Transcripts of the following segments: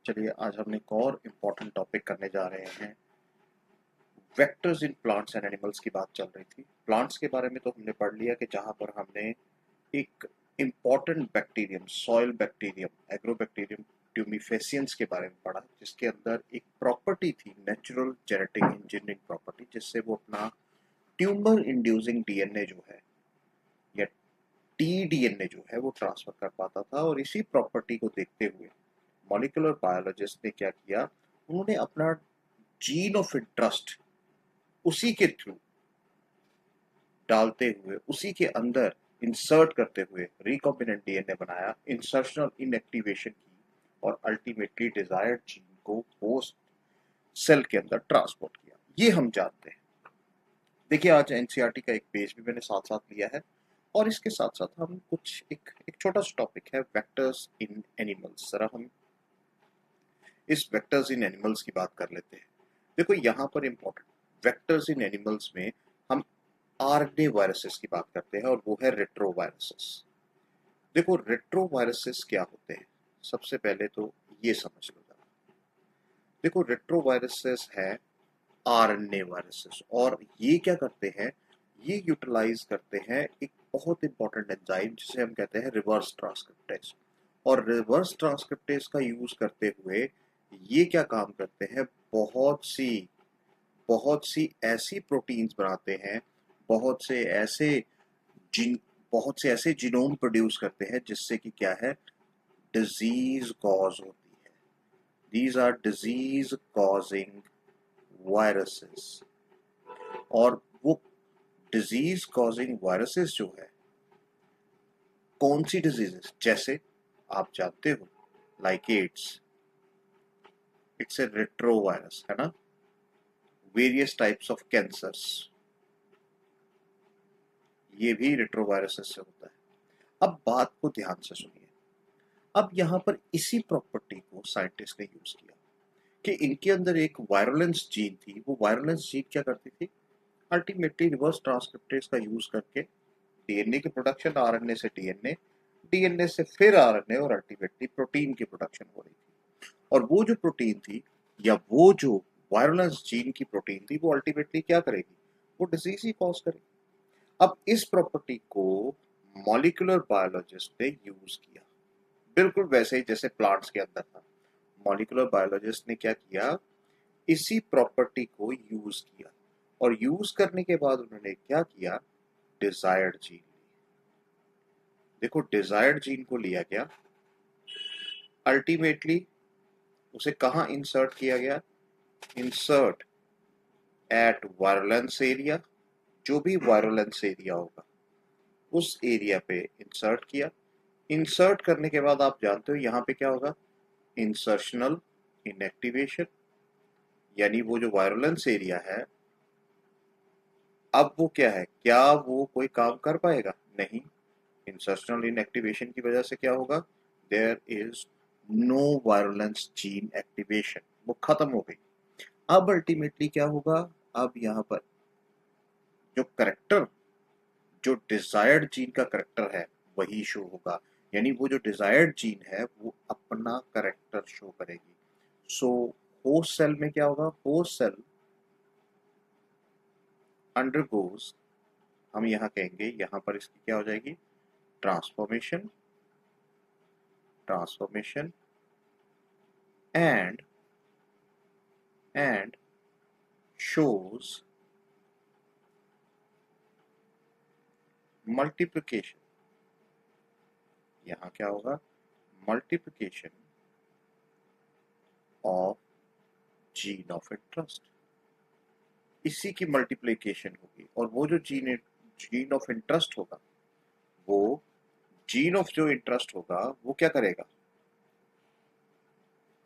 चलिए आज हम एक और इम्पोर्टेंट टॉपिक करने जा रहे हैं। Vectors in plants and animals की बात चल रही थी। प्लांट्स के बारे में तो हमने पढ़ लिया कि जहाँ पर हमने एक important bacterium, soil bacterium, agrobacterium tumefaciens के बारे में पढ़ा, जिसके अंदर एक प्रॉपर्टी थी, नेचुरल जेनेटिक इंजीनियरिंग प्रॉपर्टी, जिससे वो अपना ट्यूमर इंड्यूसिंग डीएनए जो है या टीडीएनए जो है वो ट्रांसफर कर पाता था। और इसी प्रॉपर्टी को देखते हुए मॉलिक्यूलर बायोलॉजिस्ट ने क्या किया, उन्होंने अपना जीन ऑफ इंटरेस्ट उसी के थ्रू डालते हुए, उसी के अंदर इंसर्ट करते हुए रिकॉम्बिनेंट डीएनए बनाया, इंसर्शनल इनएक्टिवेशन की और अल्टीमेटली डिजायर्ड जीन को होस्ट सेल के अंदर ट्रांसपोर्ट किया। ये हम जानते हैं। देखिए आज एनसीईआरटी का एक पेज भी मैंने साथ साथ लिया है और इसके साथ साथ हम कुछ एक छोटा सा टॉपिक है, वेक्टर्स इन एनिमल्स। जरा हम इस वेक्टर्स इन एनिमल्स की बात कर लेते हैं। देखो यहाँ पर इंपॉर्टेंट वेक्टर्स इन एनिमल्स में हम आरएनए वायरसेस की बात करते हैं और वो है रेट्रोवायरसेस। देखो रेट्रोवायरसेस क्या होते हैं, सबसे पहले तो ये समझ लो जरा। देखो रेट्रोवायरसेस है आरएनए वायरसेस, और ये क्या करते हैं, ये यूटिलाइज करते हैं एक बहुत इंपॉर्टेंट एंजाइम जिसे हम कहते हैं रिवर्स ट्रांसक्रिप्टेज। और रिवर्स ट्रांसक्रिप्टेज का यूज करते हुए ये क्या काम करते हैं, बहुत सी ऐसी प्रोटीन्स बनाते हैं, बहुत से ऐसे जिन बहुत से ऐसे जीनोम प्रोड्यूस करते हैं जिससे कि क्या है, डिजीज कॉज होती है। These are disease causing viruses. और वो डिजीज कॉजिंग वायरसेस जो है, कौन सी डिजीजेस, जैसे आप जानते हो like AIDS, it's a retrovirus है ना। वेरियस टाइप्स ऑफ कैंसर्स, ये भी रेट्रोवायरसेस से होता है। अब बात को ध्यान से सुनिए। अब यहाँ पर इसी प्रॉपर्टी को साइंटिस्ट ने यूज किया कि इनके अंदर एक वायरुलेंस जीन थी। वो वायरुलेंस जीन क्या करती थी, अल्टीमेटली रिवर्स ट्रांसक्रिप्टेज का यूज करके डीएनए की प्रोडक्शन, आरएनए से डीएनए, डीएनए से फिर आरएनए, और अल्टीमेटली प्रोटीन की प्रोडक्शन हो रही थी। और वो जो प्रोटीन थी, या वो जो वायरुलेंस जीन की प्रोटीन थी, वो अल्टीमेटली क्या करेगी, वो डिजीज ही कॉज करेगी। अब इस प्रॉपर्टी को मॉलिक्यूलर बायोलॉजिस्ट ने यूज किया, बिल्कुल वैसे ही जैसे प्लांट्स के अंदर था। मॉलिक्यूलर बायोलॉजिस्ट ने क्या किया, इसी प्रॉपर्टी को यूज किया, और यूज करने के बाद उन्होंने क्या किया, डिजायर्ड जीन। देखो डिजायर्ड जीन को लिया गया, अल्टीमेटली उसे कहां इंसर्ट किया गया, इंसर्ट एट वायरुलेंस एरिया। जो भी वायरुलेंस एरिया होगा उस एरिया पे इंसर्ट किया। इंसर्ट करने के बाद आप जानते हो यहां पे क्या होगा, इंसर्शनल इनएक्टिवेशन। यानी वो जो वायरुलेंस एरिया है, अब वो क्या है, क्या वो कोई काम कर पाएगा, नहीं। इंसर्शनल इनएक्टिवेशन की वजह से क्या होगा, there is no virulence gene activation, वो खत्म हो गई। अब अल्टीमेटली क्या होगा, अब यहाँ पर जो करेक्टर, जो डिजायर्ड जीन का करेक्टर है वही शो होगा। यानी वो जो डिजायर्ड जीन है वो अपना करेक्टर शो करेगी। सो होस्ट सेल में क्या होगा, होस्ट सेल अंडरगोज, हम यहाँ कहेंगे, यहाँ पर इसकी क्या हो जाएगी, transformation, transformation and and shows multiplication. यहाँ क्या होगा, multiplication of gene of interest. इसी की मल्टीप्लिकेशन होगी, और वो जो जीन जीन ऑफ इंटरेस्ट होगा, वो जीन ऑफ जो इंटरेस्ट होगा वो क्या करेगा,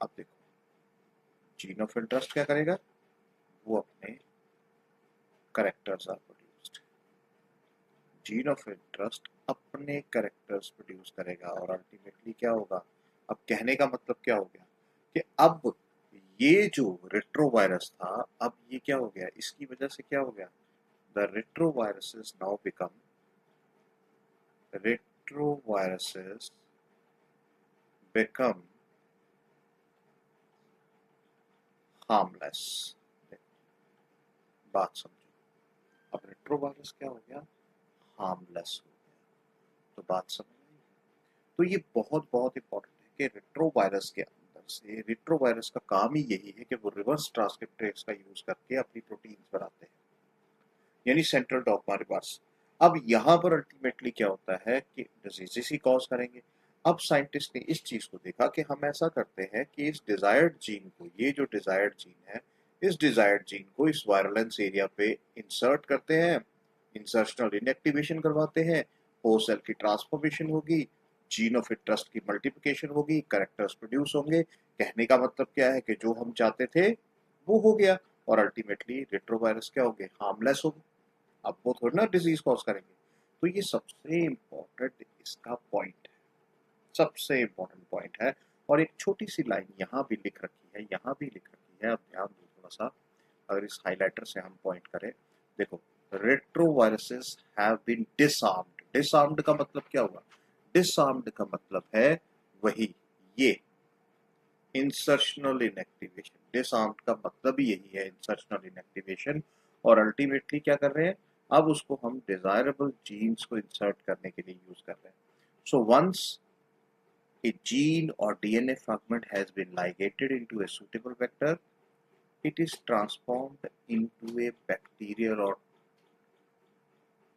अब देखो जीन ऑफ इंटरेस्ट क्या करेगा, वो अपने characters are produced. Gene of interest अपने करेक्टर्स प्रोड्यूस करेगा, और अल्टीमेटली क्या होगा, अब कहने का मतलब क्या हो गया कि अब ये जो रेट्रोवायरस था, अब ये क्या हो गया, इसकी वजह से क्या हो गया, the retroviruses now become, retroviruses become harmless. बात समझो, अब रेट्रोवायरस क्या हो गया, हार्मलेस हो गया। तो बात समझ आई। तो ये बहुत बहुत इंपॉर्टेंट है कि रेट्रोवायरस के अंदर से, रेट्रोवायरस का काम ही यही है कि वो रिवर्स ट्रांसक्रिप्टेज का यूज करके अपनी प्रोटीन्स बनाते हैं, यानी सेंट्रल डॉगमा रिवर्स। अब यहाँ पर अल्टीमेटली क्या होता है कि डिजीजेस ही कॉज करेंगे। अब साइंटिस्ट ने इस चीज को देखा कि हम ऐसा करते हैं कि इस डिजायर्ड जीन को, ये जो डिजायर्ड जीन है, इस डिजायर्ड जीन को इस वायरलेंस एरिया पे इंसर्ट करते हैं, इंसर्शनल इनएक्टिवेशन करवाते हैं, होस्ट सेल की ट्रांसफॉर्मेशन होगी, जीन ऑफ इंटरेस्ट की मल्टीप्लिकेशन होगी, कैरेक्टर्स प्रोड्यूस होंगे। कहने का मतलब क्या है कि जो हम चाहते थे वो हो गया, और अल्टीमेटली रेट्रोवायरस क्या हो गए, हार्मलेस हो गए। अब वो थोड़ी ना डिजीज कॉज करेंगे। तो ये सबसे इम्पोर्टेंट इसका पॉइंट है, सबसे इम्पोर्टेंट पॉइंट है। और एक छोटी सी लाइन यहाँ भी लिख रखी है, यहाँ भी लिख रखी है, अब ध्यान दो थोड़ा सा। अगर इस हाइलाइटर से हम पॉइंट करें, देखो, retroviruses have been disarmed. Disarmed का मतलब क्या हुआ, डिसआर्म्ड का मतलब है वही ये इंसर्शनल इनएक्टिवेशन। डिसआर्म्ड का मतलब ही यही है, इंसर्शनल इनएक्टिवेशन। और अल्टीमेटली क्या कर रहे हैं, अब उसको हम डिजायरेबल जीन्स को इंसर्ट करने के लिए यूज कर रहे हैं। So once a gene or DNA fragment has been ligated into a suitable vector, it is transformed into a bacterial or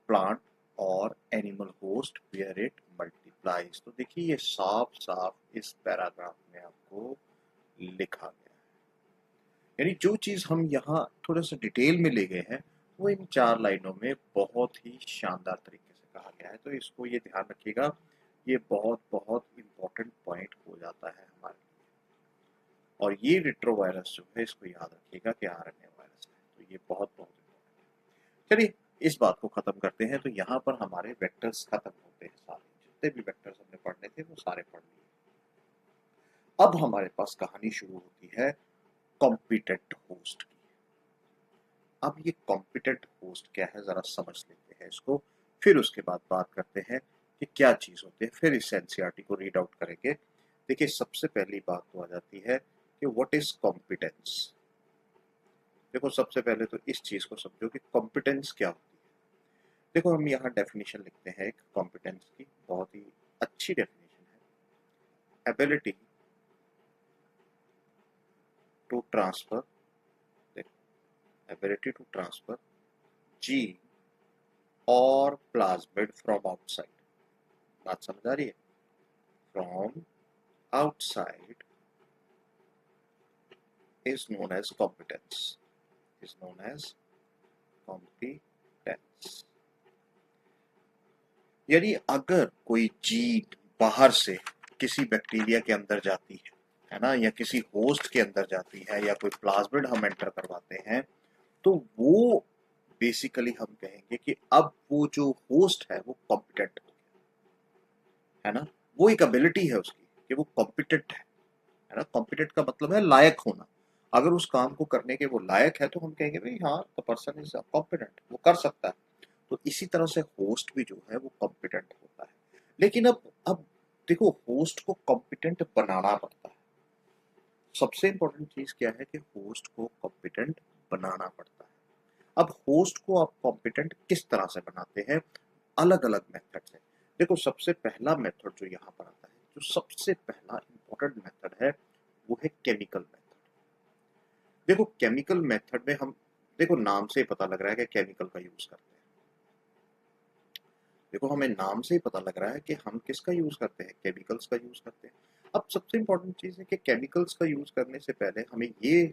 plant or animal host where it multiplies। तो देखिए ये साफ साफ इस पैराग्राफ में आपको लिखा गया है, यानी जो चीज हम यहाँ थोड़ा सा डिटेल में ले गए हैं वो इन 4 लाइनों में बहुत ही शानदार तरीके से कहा गया है। तो इसको ये ध्यान रखिएगा, ये बहुत बहुत इंपॉर्टेंट पॉइंट हो जाता है हमारे लिए। और ये रेट्रोवायरस जो है इसको याद रखिएगा कि आरएनए वायरस है, तो ये बहुत बहुत इंपॉर्टेंट है। चलिए इस बात को खत्म करते हैं। तो यहाँ पर हमारे वेक्टर्स खत्म होते हैं, सारे जितने भी वेक्टर्स हमने पढ़ने थे वो सारे पढ़ लिए। अब हमारे पास कहानी शुरू होती है कॉम्पिटेंट होस्ट की। अब ये कॉम्पिटेंट होस्ट क्या है जरा समझ लेते हैं इसको, फिर उसके बाद बात करते हैं कि क्या चीज होती है, फिर इस एनसीईआरटी को रीड आउट करेंगे। देखिए सबसे पहली बात तो आ जाती है कि व्हाट इज कॉम्पिटेंस। देखो सबसे पहले तो इस चीज को समझो कि कॉम्पिटेंस क्या होती है। देखो हम यहाँ डेफिनेशन लिखते हैं एक कॉम्पिटेंस की, बहुत ही अच्छी डेफिनेशन है, ability to transfer, ability to transfer gene or plasmid from outside। बात समझ आ रही है, from outside is known as competence, is known as competence। यानी अगर कोई जीन बाहर से किसी बैक्टीरिया के अंदर जाती है ना, या किसी होस्ट के अंदर जाती है, या कोई प्लाज्मिड हम एंटर करवाते हैं, तो वो बेसिकली हम कहेंगे कि अब वो जो होस्ट है वो कॉम्पिटेंट है ना, वो एक एबिलिटी है उसकी कि वो कॉम्पिटेंट है ना। कॉम्पिटेंट का मतलब है लायक होना। अगर उस काम को करने के वो लायक है तो हम कहेंगे भाई हाँ द पर्सन इज कॉम्पिटेंट, वो कर सकता है। तो इसी तरह से होस्ट भी जो है वो कॉम्पिटेंट होता है। लेकिन अब देखो होस्ट को कॉम्पिटेंट बनाना पड़ता है। सबसे इंपॉर्टेंट चीज क्या है कि होस्ट को कॉम्पिटेंट बनाना पड़ता है। अब होस्ट को आप कॉम्पिटेंट किस तरह से बनाते हैं, अलग अलग मेथड से। देखो सबसे पहला मेथड जो यहाँ पर आता है, जो सबसे पहला इंपॉर्टेंट मेथड है वो है केमिकल मेथड। देखो केमिकल मेथड में हम, देखो नाम से ही पता लग रहा है कि केमिकल का यूज करते हैं। देखो हमें नाम से ही पता लग रहा है कि हम किसका यूज करते हैं, केमिकल्स का यूज करते हैं। अब सबसे इंपॉर्टेंट चीज है कि केमिकल्स का यूज करने से पहले हमें ये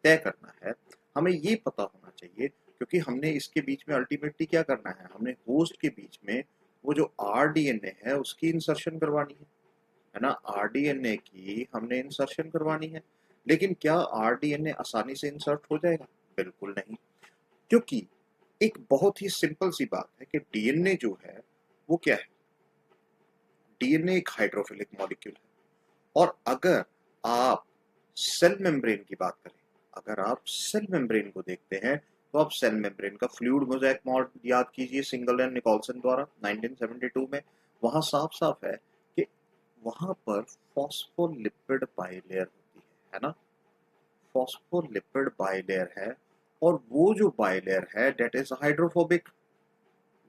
तय करना है, हमें ये पता होना चाहिए, क्योंकि हमने इसके बीच में अल्टीमेटली क्या करना है, हमने होस्ट के बीच में वो जो आरडीएनए है उसकी इंसर्शन करवानी है ना। आरडीएनए की हमने इंसर्शन करवानी है। लेकिन क्या आरडीएनए आसानी से इंसर्ट हो जाएगा, बिल्कुल नहीं। क्योंकि एक बहुत ही सिंपल सी बात है कि डीएनए जो है वो क्या है, डीएनए एक हाइड्रोफिलिक मॉलिक्यूल है। और अगर आप सेल मेम्ब्रेन की बात करें, अगर आप सेल मेम्ब्रेन को देखते हैं, तो आप सेल मेम्ब्रेन का फ्लूइड मोज़ेक मॉडल याद कीजिए सिंगल एंड निकोलसन द्वारा 1972 में। वहां साफ साफ है कि वहां पर फॉस्फोलिपिड बाइलेयर होती है ना, फॉस्फोलिपिड बाइलेयर है और वो जो बाइलेयर है डेट इज हाइड्रोफोबिक,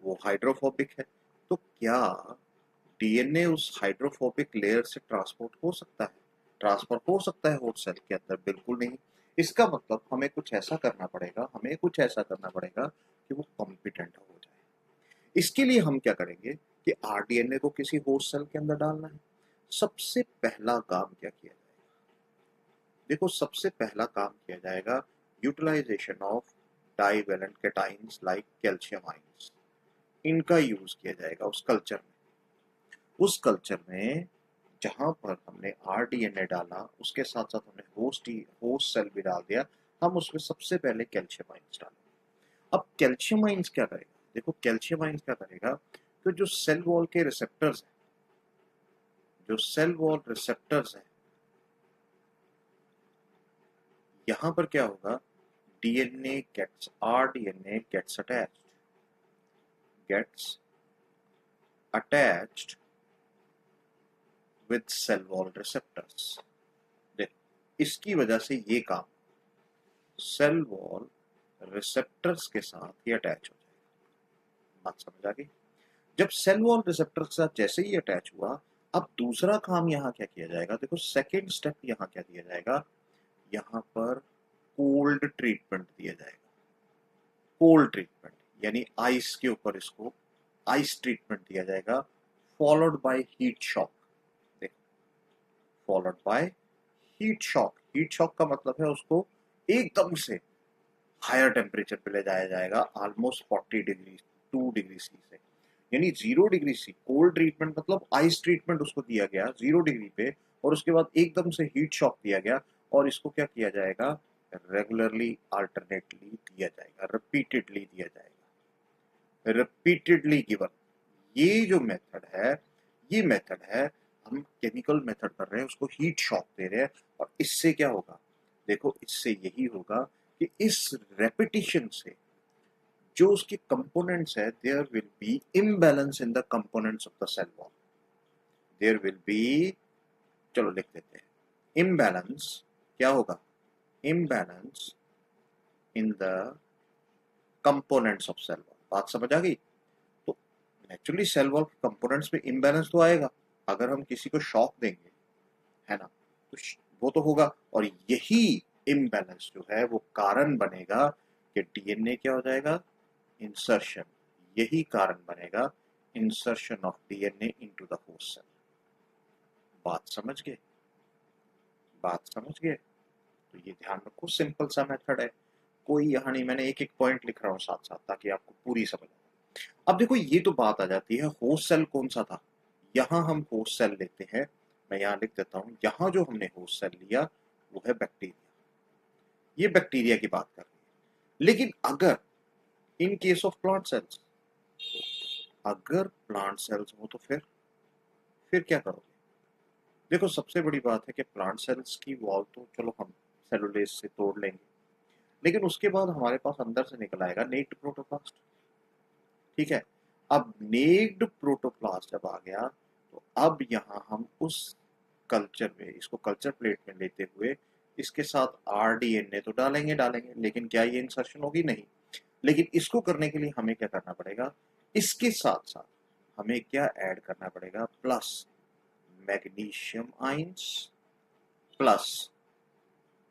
वो हाइड्रोफोबिक है। तो क्या डीएनए उस हाइड्रोफोबिक लेयर से ट्रांसपोर्ट हो सकता है, ट्रांसफर हो सकता है होस्ट सेल के अंदर? बिल्कुल नहीं। इसका मतलब हमें कुछ ऐसा करना पड़ेगा, हमें कुछ ऐसा करना पड़ेगा कि वो कॉम्पिटेंट हो जाए। इसके लिए हम क्या करेंगे कि आरडीएनए को किसी होस्ट सेल के अंदर डालना है। सबसे पहला काम क्या किया जाएगा? देखो, सबसे पहला काम किया जाएगा utilization of divalent cations like calcium ions. इनका यूज किया जाएगा उस कल्चर में। उस कल्चर में जहां पर हमने आरडीएनए डाला, उसके साथ साथ हमने होस्ट सेल भी डाल दिया, हम उसमें सबसे पहले कैल्शियम आयंस डालें। अब कैल्शियम आयंस क्या करेगा? देखो, कैल्शियम आयंस क्या करेगा कि जो सेल वॉल के रिसेप्टर्स हैं, जो सेल वॉल रिसेप्टर्स हैं, यहां पर क्या होगा, rDNA gets attached with cell wall receptors. देखो, इसकी वजह से ये काम सेल वॉल रिसेप्टर्स के साथ ही अटैच हो जाएगा। बात समझ आ गई? जब सेल वॉल रिसेप्टर के साथ जैसे ही अटैच हुआ, अब दूसरा काम यहाँ क्या किया जाएगा? देखो, सेकेंड स्टेप यहाँ क्या दिया जाएगा, यहाँ पर कोल्ड ट्रीटमेंट दिया जाएगा। कोल्ड ट्रीटमेंट यानी आइस के ऊपर इसको आइस ट्रीटमेंट दिया जाएगा, फॉलोड बाय हीट शॉक। देखो, followed by heat shock. Heat shock का मतलब है उसको एकदम से हायर टेम्परेचर पे ले जाया जाएगा, ऑलमोस्ट 40 डिग्री, 2 डिग्री सी से, यानी 0 डिग्री सी। कोल्ड ट्रीटमेंट मतलब आइस ट्रीटमेंट उसको दिया गया 0 डिग्री पे, और उसके बाद एकदम से हीट शॉक दिया गया, और इसको क्या किया जाएगा, रेगुलरली अल्टरनेटली दिया जाएगा, रिपीटेडली दिया जाएगा, रिपीटेडली गिवन। ये जो मेथड है, ये मेथड है, हम केमिकल मेथड कर रहे हैं, उसको हीट शॉक दे रहे हैं। और इससे क्या होगा? देखो, इससे यही होगा कि इस रेपिटेशन से जो उसके कंपोनेंट्स है, there will be imbalance in the components of the cell wall. There will be, चलो लिख देते हैं, इम्बैलेंस। क्या होगा? Imbalance in the components of cell wall. बात समझ आ गई? तो नेचुरली सेल वॉल के कंपोनेंट्स में इम्बैलेंस तो आएगा अगर हम किसी को शॉक देंगे, है ना? तो वो तो होगा, और यही इम्बैलेंस जो है वो कारण बनेगा कि डीएनए क्या हो जाएगा, इंसर्शन। यही कारण बनेगा insertion of DNA into the host cell. बात समझ गए? बात समझ गए? तो ये ध्यान रखो, सिंपल सा मेथड है, कोई यहाँ नहीं। मैंने एक एक पॉइंट लिख रहा हूँ साथ साथ ताकि आपको पूरी समझ आए। अब देखो, ये तो बात आ जाती है होस्ट सेल कौन सा था। यहाँ हम होस्ट सेल लेते हैं, मैं यहाँ लिख देता हूँ, यहाँ जो हमने होस्ट सेल लिया वो है बैक्टीरिया। ये बैक्टीरिया की बात कर रही है। लेकिन अगर in case of plant cells, अगर प्लांट सेल्स हो तो फिर क्या करोगे? देखो, सबसे बड़ी बात है कि प्लांट सेल्स की वॉल तो चलो हम सेलुलोज से तोड़ लेंगे, लेकिन उसके बाद हमारे पास अंदर से निकल आएगा नेक्ड प्रोटोप्लास्ट। ठीक है? अब नेक्ड प्रोटोप्लास्ट जब आ गया, तो अब यहाँ हम उस कल्चर में, इसको कल्चर प्लेट में लेते हुए इसके साथ आरडीएनए तो डालेंगे डालेंगे, लेकिन क्या ये इंसर्शन होगी? नहीं। लेकिन इसको करने के लिए हमें क्या करना पड़ेगा? इसके साथ साथ हमें क्या ऐड करना पड़ेगा? Plus magnesium ions plus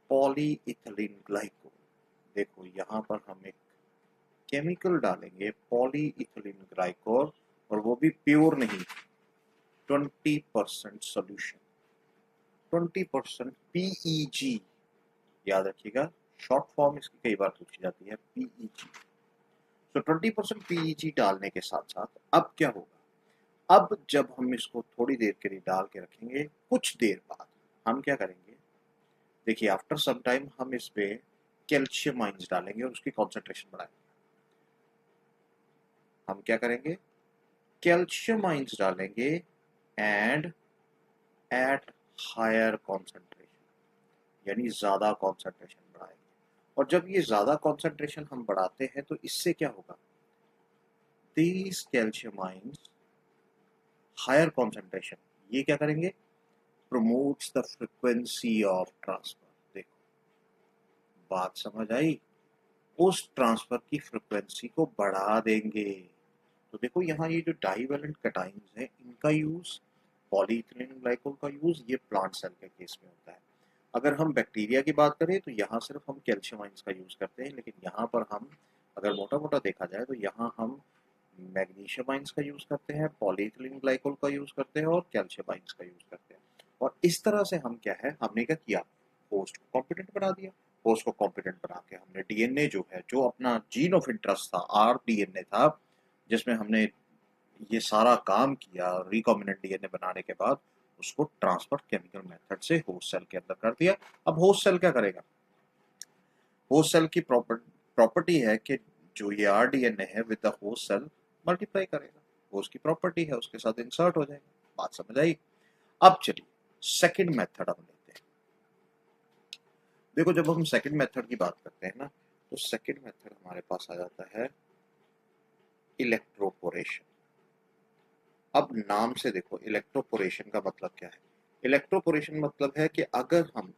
polyethylene glycol. देखो, यहाँ पर हम एक केमिकल डालेंगे, पॉलीइथिलीन ग्लाइकोल, और वो भी प्योर नहीं, 20% सोल्यूशन, 20% पीईजी। याद रखिएगा, शॉर्ट फॉर्म इसकी कई बार पूछी जाती है, पीईजी। तो 20% पीईजी डालने के साथ साथ अब क्या होगा? अब जब हम इसको थोड़ी देर के लिए डाल के रखेंगे, कुछ देर बाद हम क्या करेंगे? देखिए, आफ्टर सम टाइम हम इस पे कैल्शियम आयंस डालेंगे और उसकी कॉन्सेंट्रेशन बढ़ाएंगे। हम क्या करेंगे? कैल्शियम आयंस डालेंगे एंड एट हायर कॉन्सेंट्रेशन, यानी ज्यादा कॉन्सेंट्रेशन बढ़ाएंगे। और जब ये ज्यादा कॉन्सेंट्रेशन हम बढ़ाते हैं, तो इससे क्या होगा? These calcium ions, higher concentration, ये क्या करेंगे? Promotes the frequency of transfer. देखो, बात समझ आई? उस ट्रांसफर की फ्रिक्वेंसी को बढ़ा देंगे। तो देखो यहाँ ये जो डाइवेलेंट कैटाइन्स हैं इनका यूज, पॉलीइथिलीन ग्लाइकोल का यूज, ये प्लांट सेल के केस में होता है। अगर हम बैक्टीरिया की बात करें तो यहाँ सिर्फ हम कैल्शियम आयंस का यूज करते हैं, लेकिन यहाँ पर हम अगर मोटा मोटा देखा जाए तो यहाँ हम मैग्नीशियम आयंस का यूज करते हैं, पॉलीइथिलीन ग्लाइकोल का यूज करते हैं और कैल्शियम आयंस का यूज करते हैं। और इस तरह से हम क्या है, हमने क्या किया, होस्ट को कॉम्पिटेंट बना दिया। होस्ट को कॉम्पिटेंट बना के हमने डीएनए जो है, जो अपना जीन ऑफ इंटरेस्ट था, आर डीएनए था, जिसमें हमने ये सारा काम किया रिकॉम्बिनेंट डीएनए बनाने के बाद, उसको ट्रांसफर केमिकल मेथड से होस्ट सेल के अंदर कर दिया। अब होस्ट सेल क्या करेगा? होस्ट सेल की प्रॉपर्टी है कि जो ये आरडीएनए है with the host cell multiply करेगा, वो उसकी प्रॉपर्टी है, उसके साथ इंसर्ट हो जाएगा। बात समझ आई? अब चलिए सेकंड मेथड हम लेते हैं। देखो जब हम सेकंड मेथड की बात करते हैं ना, तो सेकंड मेथड हमारे पास आ जाता है इलेक्ट्रोपोरेशन। अब नाम से देखो इलेक्ट्रोपोरेशन का मतलब क्या है। इलेक्ट्रोपोरेशन मतलब है कि अगर हम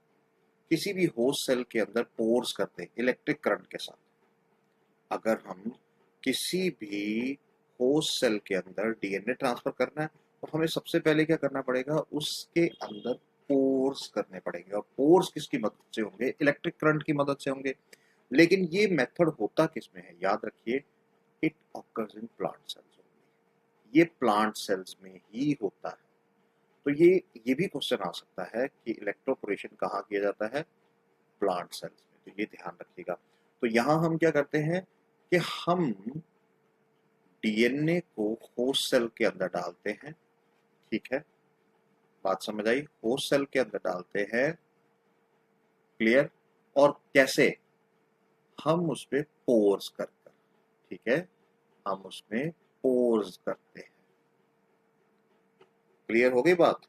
किसी भी होस्ट सेल के अंदर पोर्स करते हैं इलेक्ट्रिक करंट के साथ, अगर हम किसी भी होस्ट सेल के अंदर डीएनए ट्रांसफर करना है तो हमें सबसे पहले क्या करना पड़ेगा, उसके अंदर पोर्स करने पड़ेंगे। और पोर्स किसकी मदद से होंगे? इलेक्ट्रिक करंट की मदद से होंगे। लेकिन ये मेथड होता किसमें है? याद रखिए, it occurs in plant cells. ये प्लांट सेल्स में ही होता है। तो ये भी क्वेश्चन आ सकता है कि इलेक्ट्रोपोरेशन कहाँ किया जाता है? प्लांट सेल्स में। तो ये ध्यान रखिएगा। तो यहाँ हम क्या करते हैं कि हम डीएनए को होस्ट सेल के अंदर डालते हैं। ठीक है, बात समझ आई? होस्ट सेल के अंदर डालते हैं। क्लियर? और कैसे? हम उसमें पोर्स करते हैं। ठीक है, हम उसमें पोर्स करते हैं। क्लियर हो गई बात?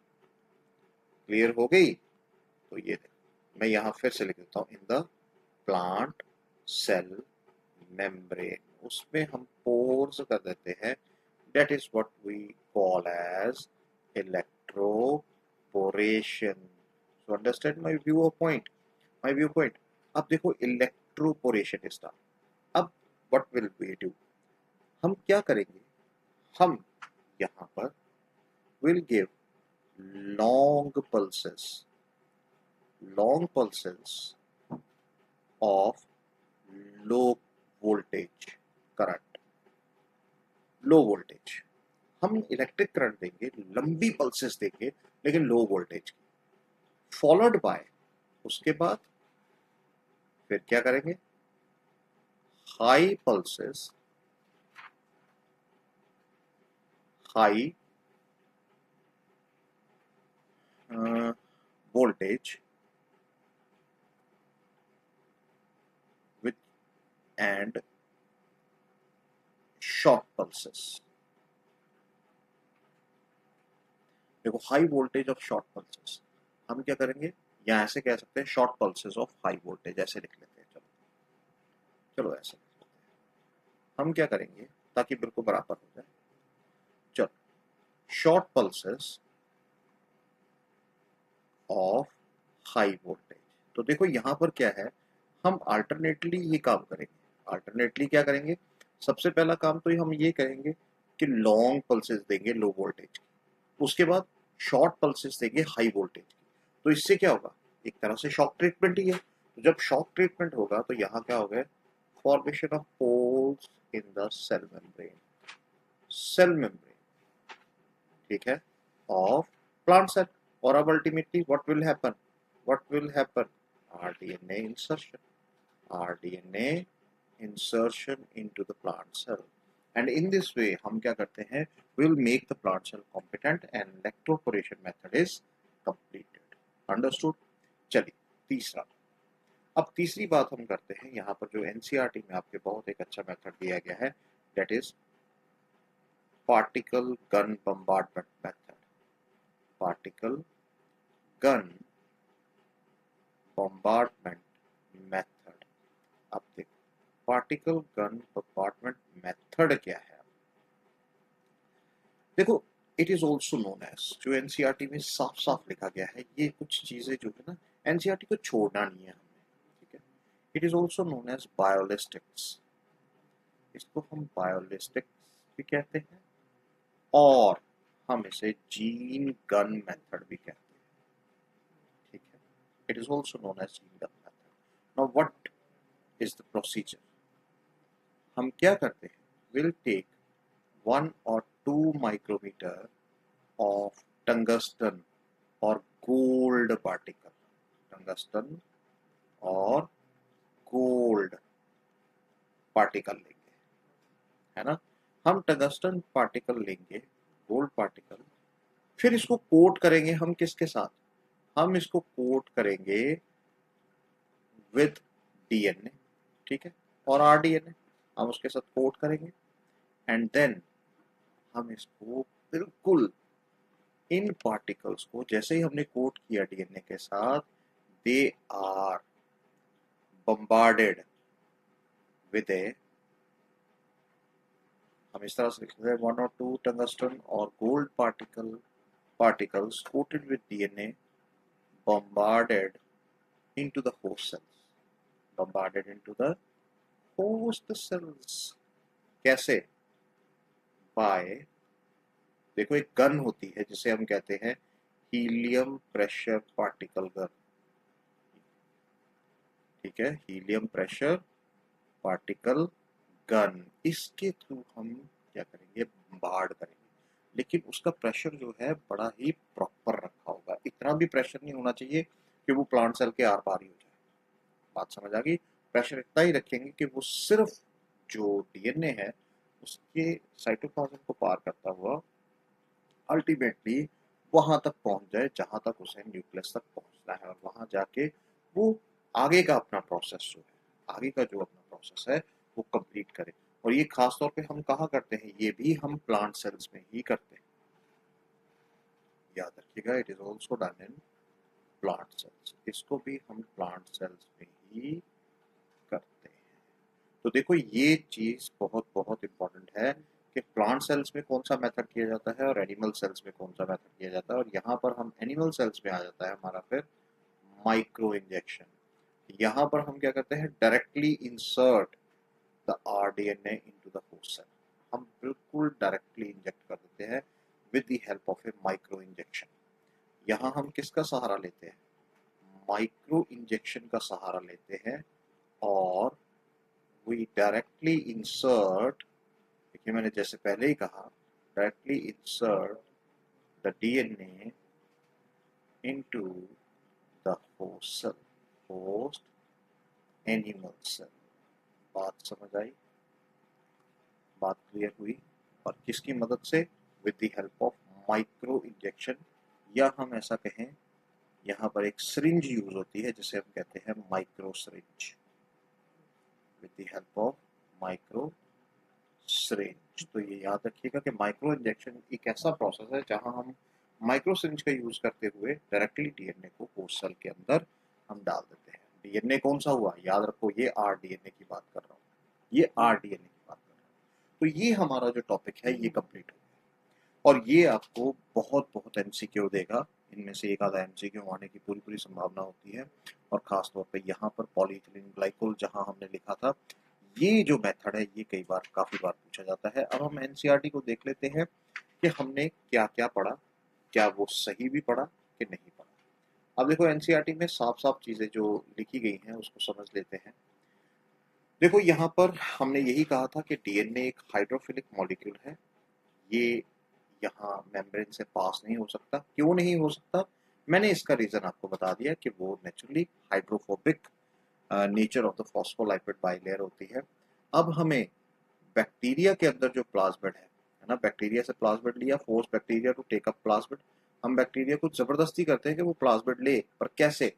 क्लियर हो गई? तो ये मैं यहां फिर से लिख देता हूं, in the plant cell membrane, उसमें हम पोर्स कर देते हैं। That is what we call as electroporation. So understand my view of point, my view point. अब देखो इलेक्ट्रोपोरेशन स्टार्ट। अब व्हाट विल वी डू? हम क्या करेंगे? हम यहाँ पर will give long pulses of low voltage current, low voltage. हम इलेक्ट्रिक करंट देंगे, लंबी पल्सेस देंगे लेकिन लो वोल्टेज की, फॉलोड बाय, उसके बाद फिर क्या करेंगे? High pulses, high voltage with and short pulses. देखो high voltage of short pulses, हम क्या करेंगे? या ऐसे कह सकते हैं short pulses of high voltage, ऐसे लिख लेते हैं। चलो चलो ऐसे हम क्या करेंगे ताकि बिल्कुल बराबर हो जाए। चलो, short pulses of high voltage. तो देखो यहां पर क्या है, हम अल्टरनेटली ये काम करेंगे। अल्टरनेटली क्या करेंगे? सबसे पहला काम तो हम ये करेंगे कि लॉन्ग पल्सेस देंगे लो वोल्टेज की, उसके बाद शॉर्ट पल्सेस देंगे हाई वोल्टेज की। तो इससे क्या होगा? एक तरह से शॉक ट्रीटमेंट ही है। तो जब शॉक ट्रीटमेंट होगा तो यहाँ क्या होगा? Formation of holes in the cell membrane, cell membrane, ठीक है, ऑफ प्लांट सेल। और अब ultimately what will happen? What will happen? RDNA insertion, rDNA insertion into the plant cell. And in this way हम क्या करते हैं? Will make the plant cell competent and electroporation method is completed. Understood? चलिए तीसरा। अब तीसरी बात हम करते हैं, यहाँ पर जो एनसीईआरटी में आपके बहुत एक अच्छा मेथड दिया गया है, that is particle gun bombardment method. Particle gun bombardment method. अब देखो पार्टिकल गन बम्बार्डमेंट मेथड क्या है? देखो it is also known as, जो एनसीईआरटी में साफ साफ लिखा गया है, ये कुछ चीजें जो है ना, एनसीईआरटी को छोड़ना नहीं है हमने। ठीक है, it is also known as biolistics, इसको हम बायोलिस्टिक्स भी कहते हैं और हम इसे जीन गन मेथड भी कहते हैं, ठीक है। It is also known as gene gun method. Now what is the procedure? हम क्या करते हैं, will take 1 or 2 micrometer of tungsten और गोल्ड पार्टिकल, टंगस्टन और गोल्ड पार्टिकल लेंगे, है ना। हम टंगस्टन पार्टिकल लेंगे, गोल्ड पार्टिकल, फिर इसको कोट करेंगे हम किसके साथ, हम इसको कोट करेंगे विद डीएनए, ठीक है, और आरडीएनए हम उसके साथ कोट करेंगे एंड देन हम इसको बिल्कुल इन पार्टिकल्स को जैसे ही हमने कोट किया डीएनए के साथ, दे आर बम्बार्डेड विद ए, हम इस तरह से लिखते हैं 1 or 2 टंगस्टन और gold particles coated with DNA bombarded into the host cells, bombarded into the host cells। कैसे? बाय, देखो एक गन होती है जिसे हम कहते हैं हीलियम प्रेशर पार्टिकल गन, ठीक है, हीलियम प्रेशर पार्टिकल गन, इसके थ्रू हम क्या करेंगे, बम्बार्ड करेंगे, लेकिन उसका प्रेशर जो है बड़ा ही प्रॉपर रखा होगा, इतना भी प्रेशर नहीं होना चाहिए कि वो प्लांट सेल के आर पार ही हो जाए, बात समझ आ गई। प्रेशर इतना ही रखेंगे कि वो सिर्फ जो डीएनए है उसके साइटोप्लाज्म को पार करता हुआ अल्टीमेटली वहां तक पहुंच जाए जहां तक उसे न्यूक्लियस तक पहुंचना है, और वहां जाके वो आगे का अपना प्रोसेस जो है, आगे का जो अपना प्रोसेस है वो कंप्लीट करे। और ये खास तौर पे हम कहाँ करते हैं, ये भी हम प्लांट सेल्स में ही करते हैं, याद रखिएगा, it is also done in plant cells, इसको भी हम प्लांट सेल्स में ही करते हैं। तो देखो ये चीज बहुत बहुत इंपॉर्टेंट है कि प्लांट सेल्स में कौन सा मेथड किया जाता है और एनिमल सेल्स में कौन सा मेथड किया जाता है, और यहाँ पर हम एनिमल सेल्स में आ जाता है हमारा फिर माइक्रो इंजेक्शन। यहाँ पर हम क्या करते हैं, directly insert the rDNA into the host cell, हम बिल्कुल डायरेक्टली इंजेक्ट कर देते हैं with the help of a micro injection. यहाँ हम किसका सहारा लेते हैं, माइक्रो इंजेक्शन का सहारा लेते हैं, और वी डायरेक्टली इंसर्ट, देखिए मैंने जैसे पहले ही कहा, directly insert the DNA into the host cell, host animal cell. बात समझ आई, बात क्लियर हुई, और किसकी मदद से, with the help of micro injection, या हम ऐसा कहें यहाँ पर एक सिरिंज यूज होती है जिसे हम कहते हैं micro syringe, with the help of micro syringe. तो ये याद रखिएगा कि माइक्रो इंजेक्शन एक ऐसा प्रोसेस है जहां हम माइक्रो सिरिंज का यूज करते हुए डायरेक्टली डीएनए को होस्ट सेल के अंदर हम डाल देते हैं। डीएनए कौन सा हुआ, याद रखो ये आरडीएनए की बात कर रहा हूँ, ये आरडीएनए की बात कर रहा हूँ। तो ये हमारा जो टॉपिक है ये कंप्लीट हो गया, और ये आपको बहुत बहुत एमसीक्यू देगा, इनमें से एक आधा एमसीक्यू आने की पूरी पूरी संभावना होती है, और खास तौर पे यहाँ पर पॉलीइथिलीन ग्लाइकोल जहाँ हमने लिखा था, ये जो मेथड है ये कई बार काफी बार पूछा जाता है। अब हम एनसीईआरटी को देख लेते हैं कि हमने क्या क्या पढ़ा, क्या वो सही भी पढ़ा कि नहीं पढ़ा। अब देखो एनसीईआरटी में साफ साफ चीजें जो लिखी गई हैं उसको समझ लेते हैं। देखो यहाँ पर हमने यही कहा था कि डीएनए एक हाइड्रोफिलिक मॉलिक्यूल है, ये यहाँ मेम्ब्रेन से पास नहीं हो सकता। क्यों नहीं हो सकता, मैंने इसका रीजन आपको बता दिया कि वो naturally hydrophobic nature of the phospholipid bilayer होती है। अब हमें बैक्टीरिया के अंदर जो प्लाज्मिड है ना, बैक्टीरिया से प्लाज्मिड लिया, force bacteria to take up plasmid, हम बैक्टीरिया को जबरदस्ती करते हैं कि वो प्लाज्मिड ले, पर कैसे,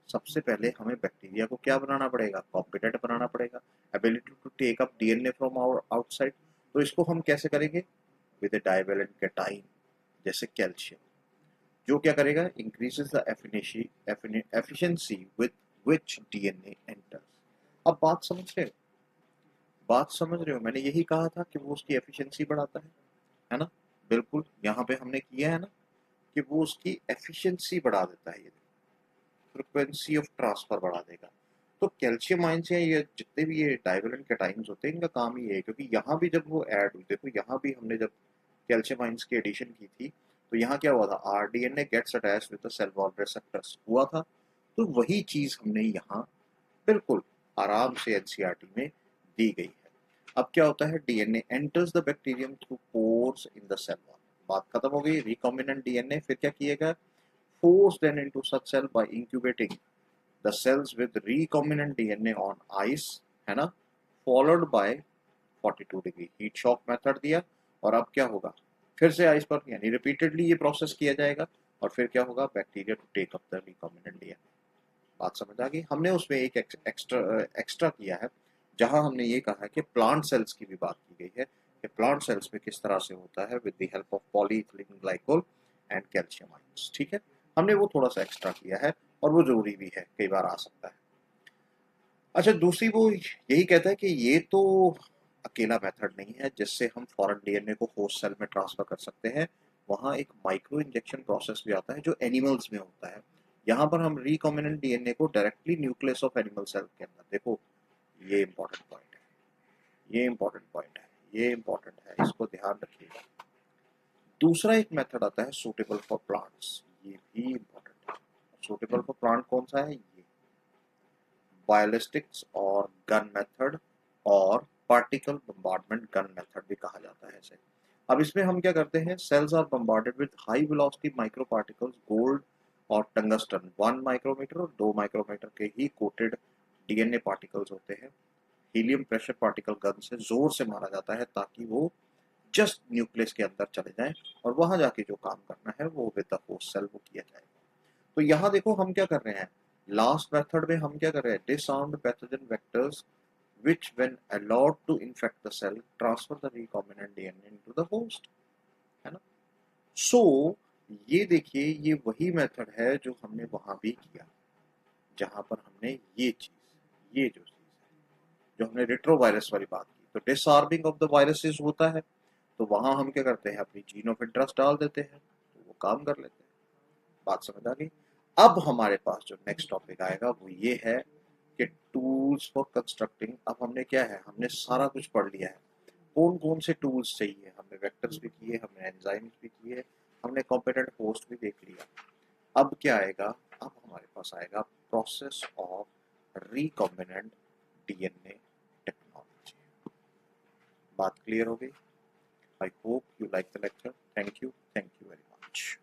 सबसे पहले हमें बैक्टीरिया को क्या बनाना पड़ेगा, कॉम्पिटेंट बनाना पड़ेगा, ability to take up DNA from outside. तो इसको हम कैसे करेंगे, विद डाइवेलेंट कैटाइन जैसे कैल्शियम, जो क्या करेगा, increases the efficiency with which DNA enters. अब बात समझ रहे हो, बात समझ रहे हो, मैंने यही कहा था कि वो उसकी एफिशिएंसी बढ़ाता है ना, बिल्कुल यहाँ पे हमने किया है ना कि वो उसकी एफिशिएंसी बढ़ा देता है, ये फ्रीक्वेंसी ऑफ ट्रांसफर बढ़ा देगा। तो कैल्शियम आयंस हैं, ये जितने भी ये डाइवेलेंट कैटाइन्स होते हैं, इनका काम ही ये है, क्योंकि यहाँ भी जब वो ऐड हुई, देखो यहाँ भी हमने जब कैल्शियम आयंस की एडिशन की थी, तो यहाँ क्या हुआ था, rDNA gets attached with the cell wall receptors हुआ था। तो वही चीज हमने यहाँ बिल्कुल आराम से एनसीईआरटी में दी गई है। अब क्या होता है, DNA enters the bacterium through pores in the cell wall. बात खत्म हो गई। रिकॉम्बिनेंट डीएनए फिर क्या किएगा, force then into such cell by incubating the cells with recombinant DNA on ice, है ना, followed by 42 degree heat shock method दिया। और अब क्या होगा, फिर से आइस पर यानी रिपीटेडली ये प्रोसेस किया जाएगा, और फिर क्या होगा, bacteria to take up the recombinant DNA. बात समझ आ गई। हमने उसमें एक एक्स्ट्रा किया है, जहां हमने ये कहा है कि प्लांट सेल्स की भी बात की गई है कि प्लांट सेल्स में किस तरह से होता है with the help of polyethylene glycol and calcium ions. ठीक है, हमने वो थोड़ा सा एक्स्ट्रा किया है, और वो जरूरी भी है, कई बार आ सकता है। अच्छा, दूसरी वो यही कहता है कि ये तो अकेला मेथड नहीं है जिससे हम फॉरेन डीएनए को होस्ट सेल में ट्रांसफर कर सकते हैं। वहाँ एक माइक्रो इंजेक्शन प्रोसेस भी आता है जो एनिमल्स में होता है। यहाँ पर हम रिकॉम्बिनेंट डीएनए को directly nucleus of animal cell के अंदर, देखो ये इंपॉर्टेंट पॉइंट है, ये इंपॉर्टेंट पॉइंट है, ये इंपॉर्टेंट है, इसको ध्यान रखिएगा। दूसरा एक मेथड आता है सूटेबल फॉर प्लांट्स, ये भी इंपॉर्टेंट है। सूटेबल फॉर प्लांट कौन सा है, ये बायोलिस्टिक्स और गन मेथड, और पार्टिकल बम्बार्डमेंट गन मेथड भी कहा जाता है इसे। अब इसमें हम क्या करते हैं, cells are bombarded with high velocity micro particles, gold और टंगस्टन 1 माइक्रोमीटर और 2 माइक्रोमीटर के ही कोटेड डीएनए पार्टिकल्स होते हैं। हीलियम प्रेशर पार्टिकल गन से जोर से मारा जाता है ताकि वो जस्ट न्यूक्लियस के अंदर चले जाएं, और वहां जाके जो काम करना है वो विद द होस्ट सेल वो किया जाएगा। तो यहाँ देखो हम क्या कर रहे हैं, लास्ट मेथड में हम क्या कर रहे हैं, disarmed pathogen vectors which when allowed to infect the cell transfer the recombinant DNA into the host, है ना। सो ये देखिए, ये वही मेथड है जो हमने वहां भी किया, जहां पर हमने ये जो चीज है, जो हमने रेट्रोवायरस वाली बात की, तो डिसआर्मिंग ऑफ द वायरसेस होता है, तो वहां हम क्या करते हैं, अपनी जीन ऑफ इंटरेस्ट डाल देते हैं, तो वो काम कर लेते हैं। बात समझ आ गई। अब हमारे पास जो नेक्स्ट टॉपिक आएगा वो ये है कि टूल्स फॉर कंस्ट्रक्टिंग। अब हमने क्या है, हमने सारा कुछ पढ़ लिया है, कौन कौन से टूल्स चाहिए, हमने वेक्टर्स भी किए, हमने एंजाइम्स भी किए, हमने कॉम्पिटेंट होस्ट भी देख लिया। अब क्या आएगा, अब हमारे पास आएगा process of recombinant DNA technology. बात क्लियर हो गई? I hope you like the lecture. Thank you very much.